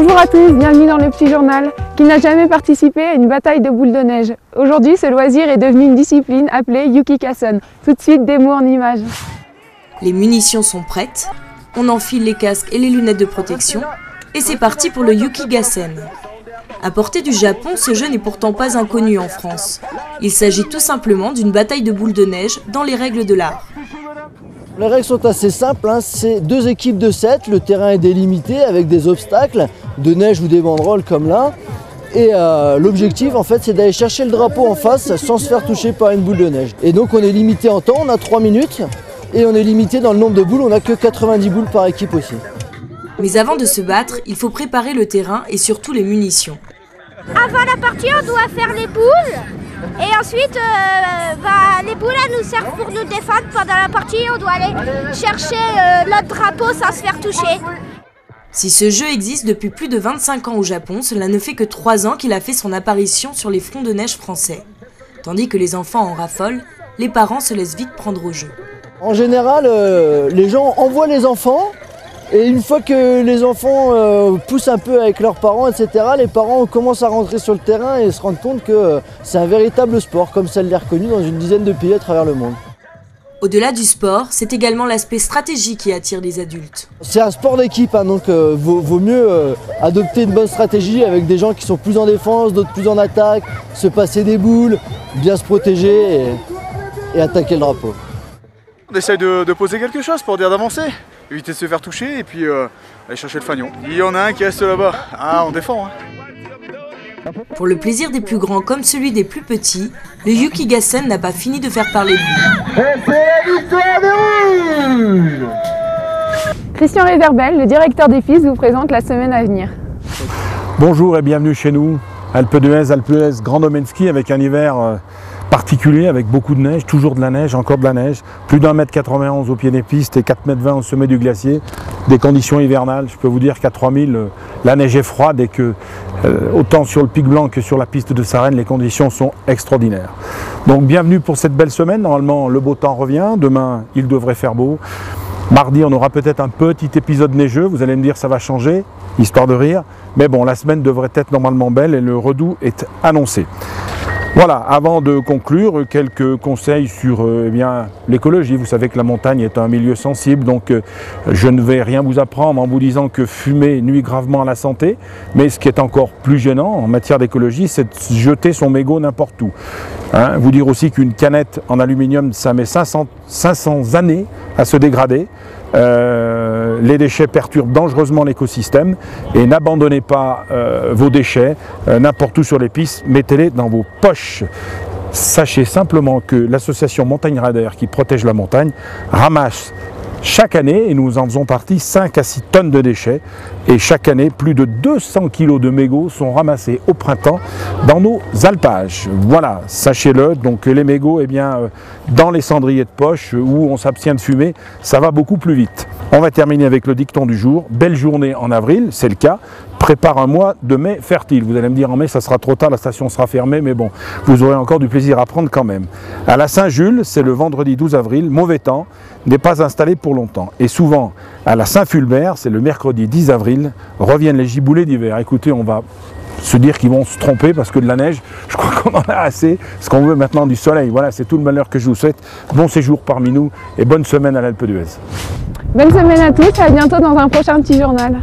Bonjour à tous, bienvenue dans le petit journal. Qui n'a jamais participé à une bataille de boules de neige? Aujourd'hui, ce loisir est devenu une discipline appelée Yuki-Kasen. Tout de suite, des mots en images. Les munitions sont prêtes, on enfile les casques et les lunettes de protection, et c'est parti pour le Yuki-Kasen. Importé du Japon, ce jeu n'est pourtant pas inconnu en France. Il s'agit tout simplement d'une bataille de boules de neige dans les règles de l'art. Les règles sont assez simples, c'est 2 équipes de 7, le terrain est délimité avec des obstacles de neige ou des banderoles comme là. Et l'objectif en fait c'est d'aller chercher le drapeau en face sans se faire toucher par une boule de neige. Et donc on est limité en temps, on a 3 minutes et on est limité dans le nombre de boules, on n'a que 90 boules par équipe aussi. Mais avant de se battre, il faut préparer le terrain et surtout les munitions. Avant la partie, on doit faire les boules. Et ensuite, les boules elles nous servent pour nous défendre. Pendant la partie, on doit aller chercher notre drapeau sans se faire toucher. Si ce jeu existe depuis plus de 25 ans au Japon, cela ne fait que 3 ans qu'il a fait son apparition sur les fronts de neige français. Tandis que les enfants en raffolent, les parents se laissent vite prendre au jeu. En général, les gens envoient les enfants. Et une fois que les enfants poussent un peu avec leurs parents, etc., les parents commencent à rentrer sur le terrain et se rendent compte que c'est un véritable sport, comme ça l'est reconnu dans une dizaine de pays à travers le monde. Au-delà du sport, c'est également l'aspect stratégie qui attire les adultes. C'est un sport d'équipe, donc vaut mieux adopter une bonne stratégie avec des gens qui sont plus en défense, d'autres plus en attaque, se passer des boules, bien se protéger et attaquer le drapeau. On essaye de poser quelque chose pour dire d'avancer, éviter de se faire toucher et puis aller chercher le fanion. Il y en a un qui reste là-bas, on défend. Pour le plaisir des plus grands comme celui des plus petits, le Yuki-Kasen n'a pas fini de faire parler de lui. C'est la victoire des Rouges! Christian Réverbel, le directeur des FIS, vous présente la semaine à venir. Bonjour et bienvenue chez nous, Alpe d'Huez, Grand Domaine Ski avec un hiver particulier avec beaucoup de neige, toujours de la neige, encore de la neige, plus d'1,91 m au pied des pistes et 4,20 m au sommet du glacier, des conditions hivernales. Je peux vous dire qu'à 3000, la neige est froide et que autant sur le Pic Blanc que sur la piste de Sarenne, les conditions sont extraordinaires. Donc bienvenue pour cette belle semaine, normalement le beau temps revient, demain il devrait faire beau. Mardi on aura peut-être un petit épisode neigeux, vous allez me dire ça va changer, histoire de rire, mais bon la semaine devrait être normalement belle et le redout est annoncé. Voilà, avant de conclure, quelques conseils sur l'écologie. Vous savez que la montagne est un milieu sensible, donc je ne vais rien vous apprendre en vous disant que fumer nuit gravement à la santé. Mais ce qui est encore plus gênant en matière d'écologie, c'est de jeter son mégot n'importe où. Vous dire aussi qu'une canette en aluminium, ça met 500 années à se dégrader. Les déchets perturbent dangereusement l'écosystème et n'abandonnez pas vos déchets n'importe où sur les pistes, mettez-les dans vos poches. Sachez simplement que l'association Montagne Radar qui protège la montagne ramasse chaque année, et nous en faisons partie, 5 à 6 tonnes de déchets. Et chaque année, plus de 200 kg de mégots sont ramassés au printemps dans nos alpages. Voilà, sachez-le, donc les mégots, dans les cendriers de poche où on s'abstient de fumer, ça va beaucoup plus vite. On va terminer avec le dicton du jour. Belle journée en avril, c'est le cas. Prépare un mois de mai fertile. Vous allez me dire en mai ça sera trop tard, la station sera fermée, mais bon, vous aurez encore du plaisir à prendre quand même. À la Saint-Jules, c'est le vendredi 12 avril, mauvais temps, n'est pas installé pour longtemps. Et souvent, à la Saint-Fulbert, c'est le mercredi 10 avril, reviennent les giboulées d'hiver. Écoutez, on va se dire qu'ils vont se tromper parce que de la neige, je crois qu'on en a assez. Ce qu'on veut maintenant du soleil. Voilà, c'est tout le malheur que je vous souhaite. Bon séjour parmi nous et bonne semaine à l'Alpe d'Huez. Bonne semaine à tous et à bientôt dans un prochain petit journal.